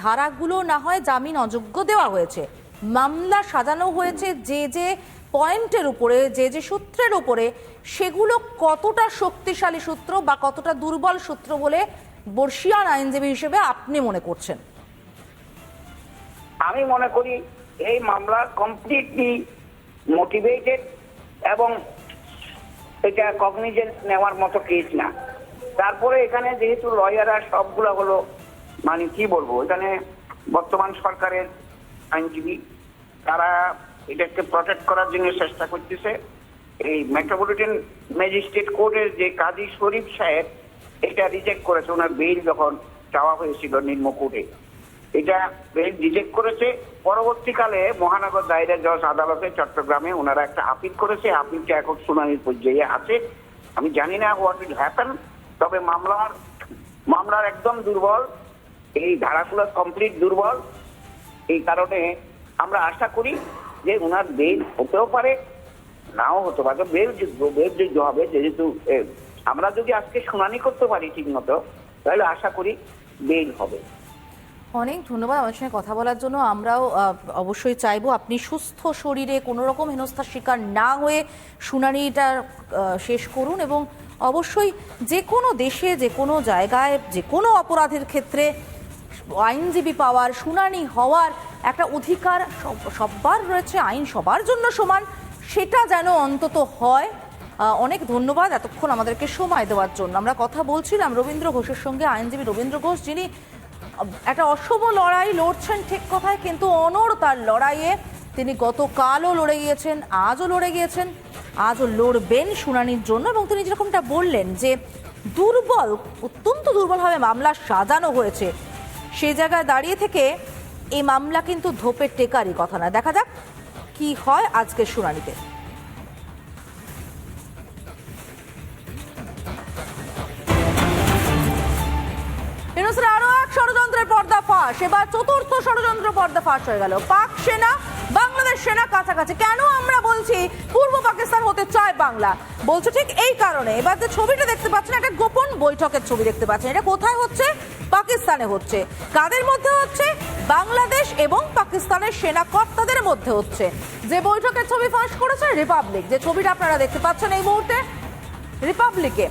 ধারাগুলো না হয় জামিন অযোগ্য দেওয়া হয়েছে, মামলা সাজানো হয়েছে যে যে পয়েন্টের উপরে, যে যে সূত্রের উপরে, সেগুলো কতটা শক্তিশালী সূত্র বা কতটা দুর্বল সূত্র বলে বর্ষীয়ান আইনজীবী হিসেবে আপনি মনে করছেন? আমি মনে করি এই মামলা কমপ্লিটলি মোটিভেটেড এবং এটা কগনিজেন্স নেওয়ার মতো কেস না। তারপরে এখানে যেহেতু লয়াররা সবগুলো হলো মানে কি বলবো, এখানে বর্তমান সরকারের আইনজীবী, তারা এটাকে প্রটেক্ট করার জন্য চেষ্টা করতেছে। এই মেট্রোপলিটন ম্যাজিস্ট্রেট কোর্টের যে কাজী শরীফ সাহেব এটা রিজেক্ট করেছে, ওনার বেইল যখন চাওয়া হয়েছিল নিম্ন কোর্টে, এটা বেইল রিজেক্ট করেছে। পরবর্তীকালে মহানগর দায়রা জজ আদালতে চট্টগ্রামে ওনারা একটা আপিল করেছে, আপিলটা এখন শুনানির পর্যায়ে আছে। আমি জানি না হোয়াট উইল হ্যাপেন, তবে মামলার একদম দুর্বল, এই ধারাগুলো কমপ্লিট দুর্বল। এই কারণে আমরা আশা করি যে ওনার বেইল হতেও পারে, নাও হতে পারে। বেল যোগ্য হবে, যেহেতু আমরা যদি আজকে শুনানি করতে পারি ঠিক মতো, তাহলে আশা করি বেল হবে। অনেক ধন্যবাদ আমার সঙ্গে কথা বলার জন্য। আমরাও অবশ্যই চাইবো আপনি সুস্থ শরীরে কোনো রকম হেনস্থার শিকার না হয়ে শুনানিটা শেষ করুন, এবং অবশ্যই যে কোনো দেশে, যে কোনো জায়গায়, যে কোনো অপরাধের ক্ষেত্রে আইনজীবী পাওয়ার, শুনানি হওয়ার একটা অধিকার সবার রয়েছে, আইন সবার জন্য সমান, সেটা যেন অন্তত হয়। অনেক ধন্যবাদ এতক্ষণ আমাদেরকে সময় দেওয়ার জন্য। আমরা কথা বলছিলাম রবীন্দ্র ঘোষের সঙ্গে, আইনজীবী রবীন্দ্র ঘোষ, যিনি একটা অসম লড়াই লড়ছেন ঠিক কথায়, কিন্তু অনড় তার লড়াইয়ে। তিনি গতকালও লড়ে গিয়েছেন, আজও লড়ে গিয়েছেন, আজও লড়বেন শুনানির জন্য। এবং তিনি যেরকমটা বললেন যে দুর্বল, অত্যন্ত দুর্বলভাবে মামলা সাজানো হয়েছে, সেই জায়গায় দাঁড়িয়ে থেকে এই মামলা কিন্তু ধোপের টেকারই কথা না। দেখা যাক কি হয় আজকের শুনানিতে। আরো এক ষড়যন্ত্রের পর্দাফাঁস, এবার চতুর্থ ষড়যন্ত্র পর্দাফাঁস হয়ে গেল। পাক সেনা বাংলাদেশ সেনা কাছাকাছি। কেন আমরা বলছি পূর্ব পাকিস্তান হতে চায় বাংলা? বলছে ঠিক এই কারণে। এবার যে ছবিটা দেখতে পাচ্ছেন, একটা গোপন বৈঠকের ছবি দেখতে পাচ্ছেন। এটা কোথায় হচ্ছে? পাকিস্তানে হচ্ছে। কাদের মধ্যে হচ্ছে? বাংলাদেশ এবং পাকিস্তানের সেনা কর্তাদের মধ্যে হচ্ছে। যে বৈঠকের ছবি ফাঁস করেছে রিপাবলিক, যে ছবিটা আপনারা দেখতে পাচ্ছেন এই মুহূর্তে রিপাবলিকে।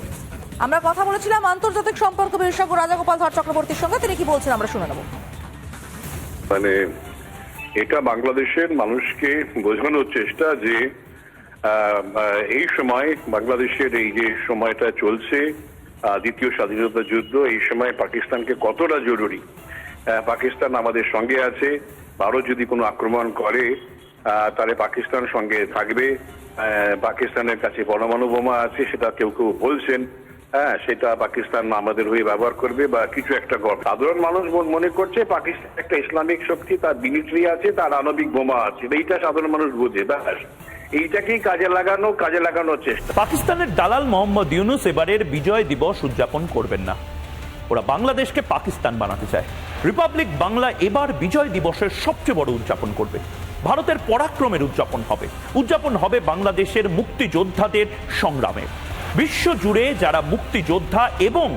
আমরা কথা বলেছিলাম আন্তর্জাতিক সম্পর্ক বিশেষজ্ঞ রাজাগোপাল ধর চক্রবর্তীর সঙ্গে, তিনি কি বলছেন আমরা শুনে নেব। মানে এটা বাংলাদেশের মানুষকে বোঝানোর চেষ্টা যে এই সময় বাংলাদেশের এই যে সময়টা চলছে, দ্বিতীয় স্বাধীনতা যুদ্ধ, এই সময় পাকিস্তানকে কতটা জরুরি। পাকিস্তান আমাদের সঙ্গে আছে, ভারত যদি কোনো আক্রমণ করে তাহলে পাকিস্তান সঙ্গে থাকবে। পাকিস্তানের কাছে পরমাণু বোমা আছে, সেটা কেউ কেউ বলছেন, সেটা পাকিস্তান আমাদের হয়ে ব্যবহার করবে বা কিছু একটা। সাধারণ মানুষ মনে করছে পাকিস্তান একটা ইসলামিক শক্তি, তার মিলিটারি আছে, তার আণবিক বোমা আছে, এইটা সাধারণ মানুষ বোঝে। ব্যাস এইটাকেই কাজে লাগানোর চেষ্টা। পাকিস্তানের দালাল মোহাম্মদ ইউনুস এবারের বিজয় দিবস উদযাপন করবেন না, ওরা বাংলাদেশকে পাকিস্তান বানাতে চায়। রিপাবলিক বাংলা এবার বিজয় দিবসের সবচেয়ে বড় উদযাপন করবে। ভারতের পরাক্রমের উদযাপন হবে বাংলাদেশের মুক্তিযোদ্ধাদের সংগ্রামের। বিশ্ব জুড়ে যারা মুক্তিযোদ্ধা এবং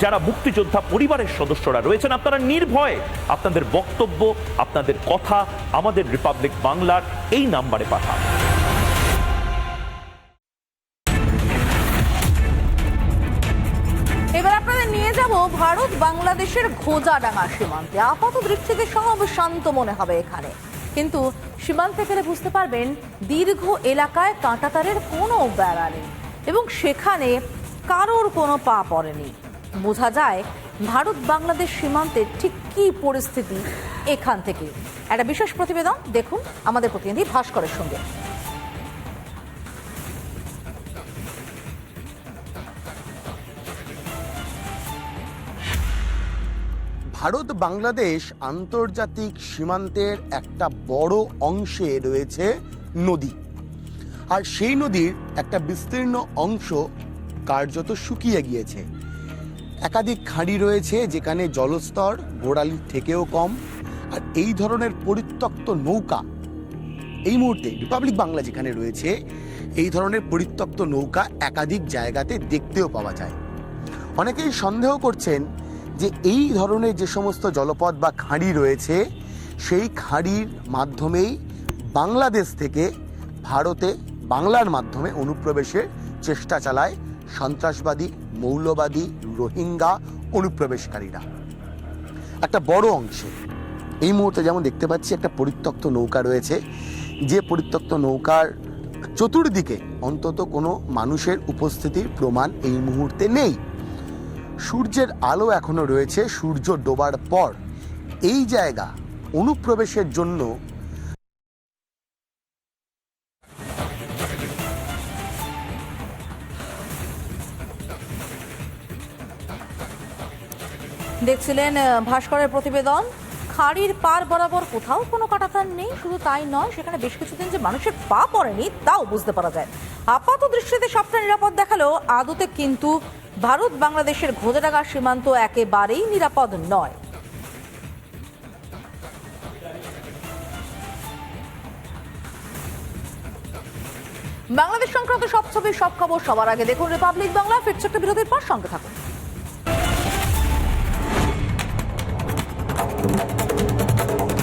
যারা মুক্তিযোদ্ধা পরিবারের সদস্যরা রয়েছেন, আপনারা নির্ভয়ে আপনাদের বক্তব্য, আপনাদের কথা আমাদের রিপাবলিক বাংলার এই নাম্বারে পাঠান। এবার আপনাদের নিয়ে যাব ভারত বাংলাদেশের ঘোজাডাঙ্গা সীমান্তে। আপাত দৃষ্টিতে সব শান্ত মনে হবে এখানে, কিন্তু সীমান্তে গেলে বুঝতে পারবেন দীর্ঘ এলাকায় কাঁটাতারের কোনো বেড়া নেই এবং সেখানে কারোর কোনো পা পড়েনি। বোঝা যায় ভারত বাংলাদেশ সীমান্তের ঠিক কী পরিস্থিতি এখান থেকে। একটা বিশেষ প্রতিবেদন দেখুন আমাদের প্রতিনিধি ভাস্করের সঙ্গে। ভারত বাংলাদেশ আন্তর্জাতিক সীমান্তের একটা বড় অংশে রয়েছে নদী, আর সেই নদীর একটা বিস্তীর্ণ অংশ কার্যত শুকিয়ে গিয়েছে। একাধিক খাঁড়ি রয়েছে যেখানে জলস্তর গোড়ালির থেকেও কম, আর এই ধরনের পরিত্যক্ত নৌকা এই মুহূর্তে রিপাবলিক বাংলা যেখানে রয়েছে, এই ধরনের পরিত্যক্ত নৌকা একাধিক জায়গাতে দেখতেও পাওয়া যায়। অনেকেই সন্দেহ করছেন যে এই ধরনের যে সমস্ত জলপথ বা খাঁড়ি রয়েছে সেই খাঁড়ির মাধ্যমেই বাংলাদেশ থেকে ভারতে বাংলার মাধ্যমে অনুপ্রবেশের চেষ্টা চালায় সন্ত্রাসবাদী, মৌলবাদী, রোহিঙ্গা অনুপ্রবেশকারীরা। একটা বড় অংশে এই মুহূর্তে যেমন দেখতে পাচ্ছি একটা পরিত্যক্ত নৌকা রয়েছে, যে পরিত্যক্ত নৌকার চতুর্দিকে অন্তত কোনো মানুষের উপস্থিতির প্রমাণ এই মুহূর্তে নেই। সূর্যের আলো এখনো রয়েছে, সূর্য ডোবার পর এই জায়গা অনুপ্রবেশের জন্য দেখছিলেন ভাস্করের প্রতিবেদন। খাড়ির পার বরাবর কোথাও কোনো কাটাতার নেই, শুধু তাই নয়, সেখানে বেশ কিছুদিন যে মানুষের পা পড়েনি তাও বুঝতে পারা যায়। আপাত দৃষ্টিতে সবটা নিরাপদ দেখালেও আদতে কিন্তু ভারত বাংলাদেশের ঘোদেডাঙ্গা সীমান্ত একেবারেই নিরাপদ নয়। বাংলাদেশ সংক্রান্ত সব ছবি, সব খবর সবার আগে দেখুন রিপাবলিক বাংলা। ফিরছে একটা বিরতির পর, সঙ্গে থাকুন।